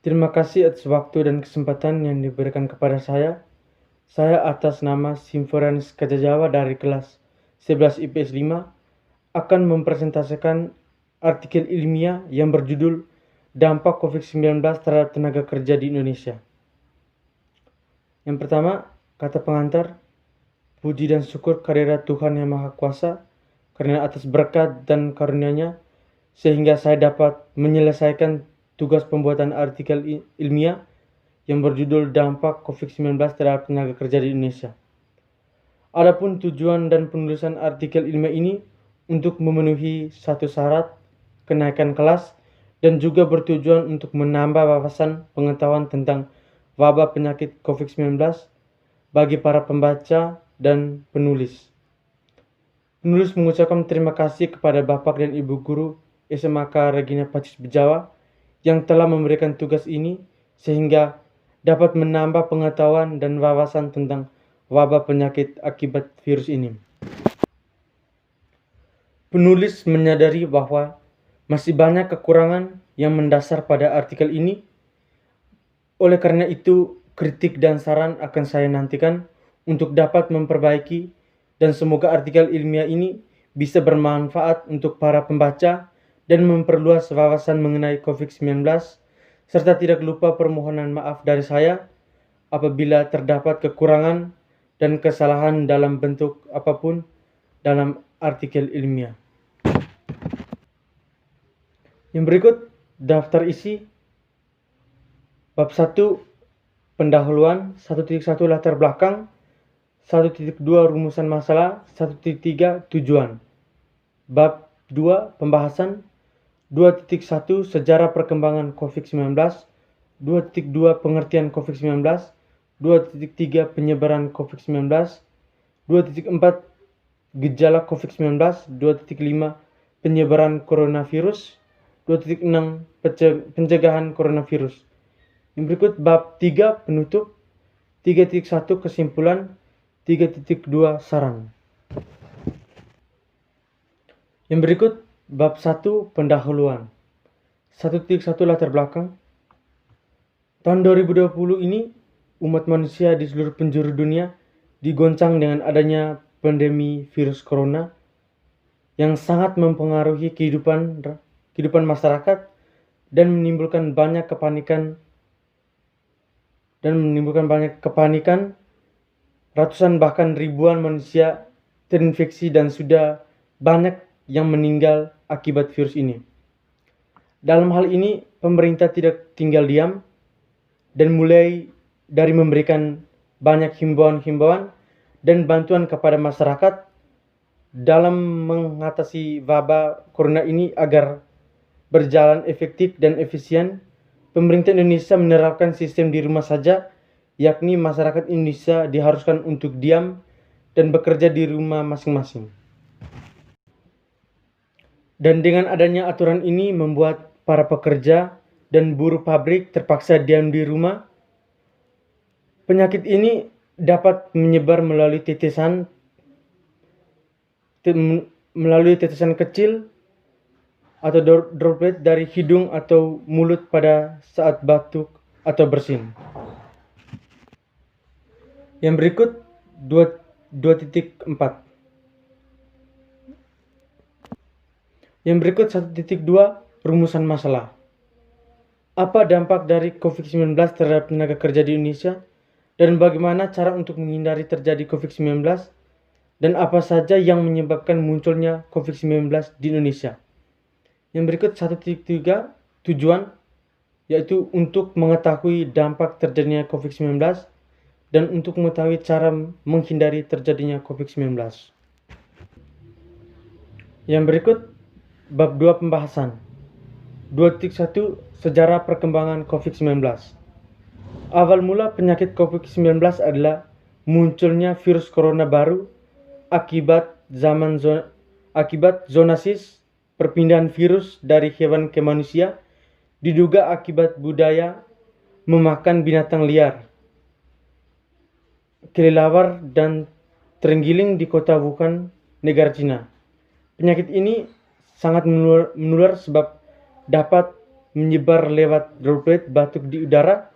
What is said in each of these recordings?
Terima kasih atas waktu dan kesempatan yang diberikan kepada saya. Saya atas nama Simforanis Kajajawa dari kelas 11 IPS 5 akan mempresentasikan artikel ilmiah yang berjudul Dampak COVID-19 terhadap tenaga kerja di Indonesia. Yang pertama, kata pengantar, puji dan syukur kehadirat Tuhan Yang Maha Kuasa karena atas berkat dan karunia-Nya sehingga saya dapat menyelesaikan tugas pembuatan artikel ilmiah yang berjudul Dampak COVID-19 terhadap tenaga kerja di Indonesia. Adapun tujuan dan penulisan artikel ilmiah ini untuk memenuhi satu syarat kenaikan kelas dan juga bertujuan untuk menambah wawasan pengetahuan tentang wabah penyakit COVID-19 bagi para pembaca dan penulis. Penulis mengucapkan terima kasih kepada Bapak dan Ibu Guru SMAK Regina Pacis Bejawa yang telah memberikan tugas ini sehingga dapat menambah pengetahuan dan wawasan tentang wabah penyakit akibat virus ini. Penulis menyadari bahwa masih banyak kekurangan yang mendasar pada artikel ini. Oleh karena itu, kritik dan saran akan saya nantikan untuk dapat memperbaiki dan semoga artikel ilmiah ini bisa bermanfaat untuk para pembaca dan memperluas wawasan mengenai COVID-19, serta tidak lupa permohonan maaf dari saya apabila terdapat kekurangan dan kesalahan dalam bentuk apapun dalam artikel ilmiah. Yang berikut daftar isi bab 1 pendahuluan, 1.1 latar belakang, 1.2 rumusan masalah, 1.3 tujuan. Bab 2 pembahasan, 2.1 sejarah perkembangan COVID-19, 2.2 pengertian COVID-19, 2.3 penyebaran COVID-19, 2.4 gejala COVID-19, 2.5 penyebaran coronavirus, 2.6 pencegahan coronavirus. Yang berikut bab 3 penutup, 3.1 kesimpulan, 3.2 saran. Yang berikut bab 1 pendahuluan, 1.1 latar belakang. Tahun 2020 ini umat manusia di seluruh penjuru dunia digoncang dengan adanya pandemi virus corona yang sangat mempengaruhi kehidupan masyarakat dan menimbulkan banyak kepanikan. Ratusan bahkan ribuan manusia terinfeksi dan sudah banyak yang meninggal akibat virus ini. Dalam hal ini, pemerintah tidak tinggal diam dan mulai dari memberikan banyak himbauan-himbauan dan bantuan kepada masyarakat dalam mengatasi wabah corona ini agar berjalan efektif dan efisien. Pemerintah Indonesia menerapkan sistem di rumah saja, yakni masyarakat Indonesia diharuskan untuk diam dan bekerja di rumah masing-masing. Dan dengan adanya aturan ini membuat para pekerja dan buruh pabrik terpaksa diam di rumah. Penyakit ini dapat menyebar melalui tetesan kecil atau droplet dari hidung atau mulut pada saat batuk atau bersin. Yang berikut 2.4. Yang berikut 1.2 rumusan masalah. Apa dampak dari COVID-19 terhadap tenaga kerja di Indonesia dan bagaimana cara untuk menghindari terjadi COVID-19 dan apa saja yang menyebabkan munculnya COVID-19 di Indonesia. Yang berikut 1.3 tujuan, yaitu untuk mengetahui dampak terjadinya COVID-19 dan untuk mengetahui cara menghindari terjadinya COVID-19. Yang berikut bab 2 pembahasan, 2.1 sejarah perkembangan COVID-19. Awal mula penyakit COVID-19 adalah munculnya virus corona baru akibat zoonosis, perpindahan virus dari hewan ke manusia, diduga akibat budaya memakan binatang liar, kelelawar dan terenggiling di kota Wuhan, negara Cina. Penyakit ini sangat menular sebab dapat menyebar lewat droplet batuk di udara.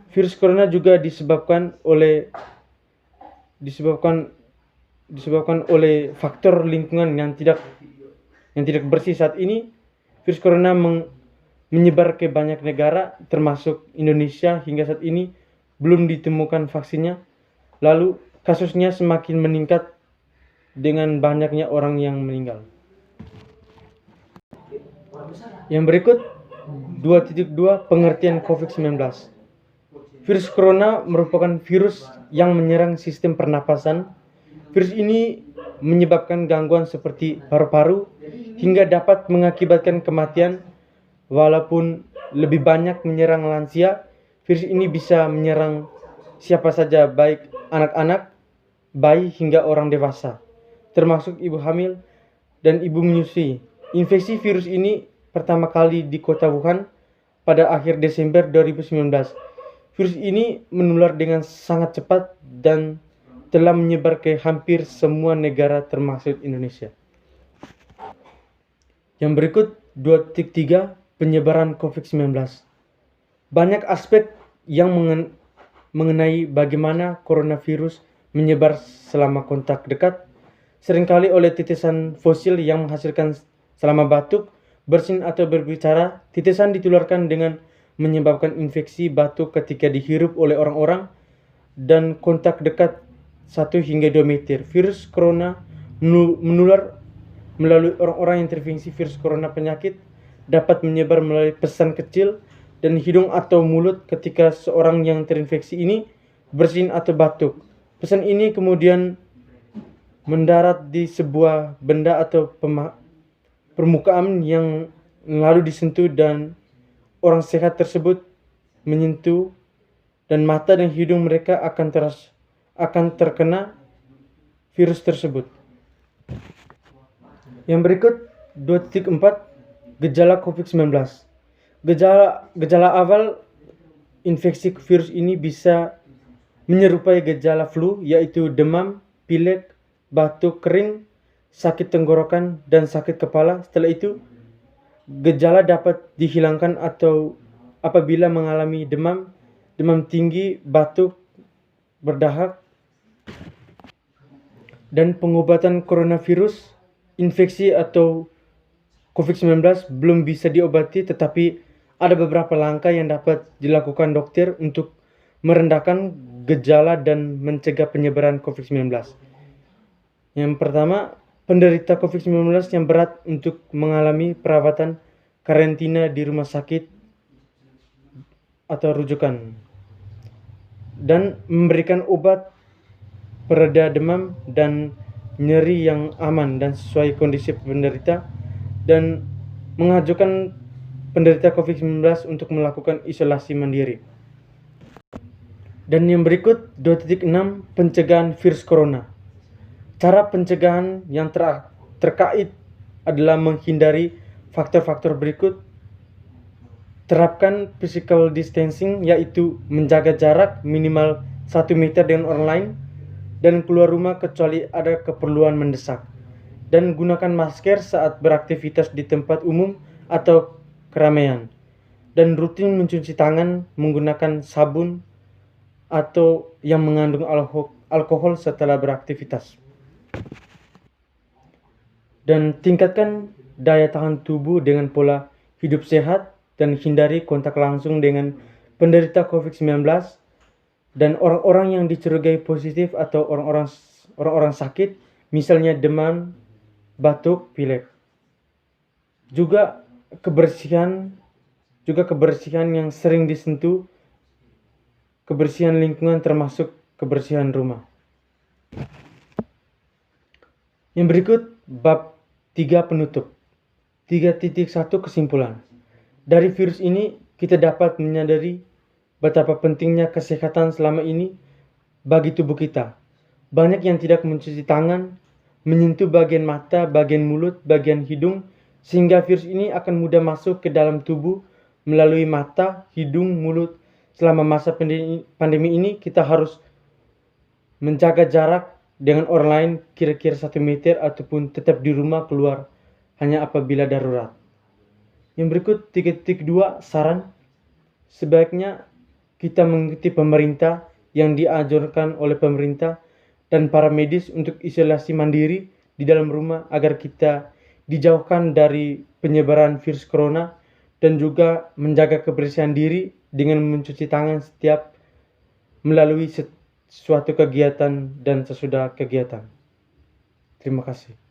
Virus corona juga disebabkan oleh faktor lingkungan yang tidak bersih. Saat ini virus corona menyebar ke banyak negara termasuk Indonesia. Hingga saat ini belum ditemukan vaksinnya. Lalu kasusnya semakin meningkat dengan banyaknya orang yang meninggal. Yang berikut 2.2 pengertian COVID-19. Virus corona merupakan virus yang menyerang sistem pernapasan. Virus ini menyebabkan gangguan seperti paru-paru hingga dapat mengakibatkan kematian. Walaupun lebih banyak menyerang lansia, virus ini bisa menyerang siapa saja, baik anak-anak, bayi hingga orang dewasa, termasuk ibu hamil dan ibu menyusui. Infeksi virus ini pertama kali di kota Wuhan pada akhir Desember 2019. Virus ini menular dengan sangat cepat dan telah menyebar ke hampir semua negara termasuk Indonesia. Yang berikut 2.3 penyebaran COVID-19. Banyak aspek yang mengenai bagaimana coronavirus menyebar selama kontak dekat, seringkali oleh titisan fosil yang menghasilkan selama batuk, bersin atau berbicara. Titisan ditularkan dengan menyebabkan infeksi batuk ketika dihirup oleh orang-orang dan kontak dekat 1 hingga 2 meter. Virus corona menular melalui orang-orang yang terinfeksi virus corona. Penyakit dapat menyebar melalui pesan kecil dan hidung atau mulut ketika seorang yang terinfeksi ini bersin atau batuk. Pesan ini kemudian mendarat di sebuah benda atau permukaan yang lalu disentuh dan orang sehat tersebut menyentuh, dan mata dan hidung mereka akan terkena virus tersebut. Yang berikut 2.4 gejala COVID-19. Gejala awal infeksi virus ini bisa menyerupai gejala flu, yaitu demam, pilek, batuk kering, sakit tenggorokan, dan sakit kepala. Setelah itu, gejala dapat dihilangkan atau apabila mengalami demam tinggi, batuk, berdahak, dan pengobatan coronavirus infeksi atau COVID-19 belum bisa diobati, tetapi ada beberapa langkah yang dapat dilakukan dokter untuk merendahkan gejala dan mencegah penyebaran COVID-19. Yang pertama, penderita COVID-19 yang berat untuk mengalami perawatan karantina di rumah sakit atau rujukan, dan memberikan obat pereda demam dan nyeri yang aman dan sesuai kondisi penderita, dan mengajukan penderita COVID-19 untuk melakukan isolasi mandiri. Dan yang berikut 2.6 pencegahan virus corona. Cara pencegahan yang terkait adalah menghindari faktor-faktor berikut. Terapkan physical distancing, yaitu menjaga jarak minimal 1 meter dengan orang lain, dan keluar rumah kecuali ada keperluan mendesak. Dan gunakan masker saat beraktivitas di tempat umum atau keramaian. Dan rutin mencuci tangan menggunakan sabun atau yang mengandung alkohol setelah beraktivitas. Dan tingkatkan daya tahan tubuh dengan pola hidup sehat dan hindari kontak langsung dengan penderita COVID-19 dan orang-orang yang dicurigai positif atau orang-orang sakit, misalnya demam, batuk, pilek. Juga kebersihan yang sering disentuh, kebersihan lingkungan termasuk kebersihan rumah. Yang berikut bab 3 penutup. 3.1 kesimpulan. Dari virus ini kita dapat menyadari betapa pentingnya kesehatan selama ini bagi tubuh kita. Banyak yang tidak mencuci tangan, menyentuh bagian mata, bagian mulut, bagian hidung, sehingga virus ini akan mudah masuk ke dalam tubuh melalui mata, hidung, mulut. Selama masa pandemi ini kita harus menjaga jarak dengan orang lain kira-kira 1 meter ataupun tetap di rumah, keluar hanya apabila darurat. Yang berikut 3.2 saran. Sebaiknya kita mengikuti pemerintah yang dianjurkan oleh pemerintah dan para medis untuk isolasi mandiri di dalam rumah agar kita dijauhkan dari penyebaran virus corona, dan juga menjaga kebersihan diri dengan mencuci tangan setiap melalui suatu kegiatan dan sesudah kegiatan. Terima kasih.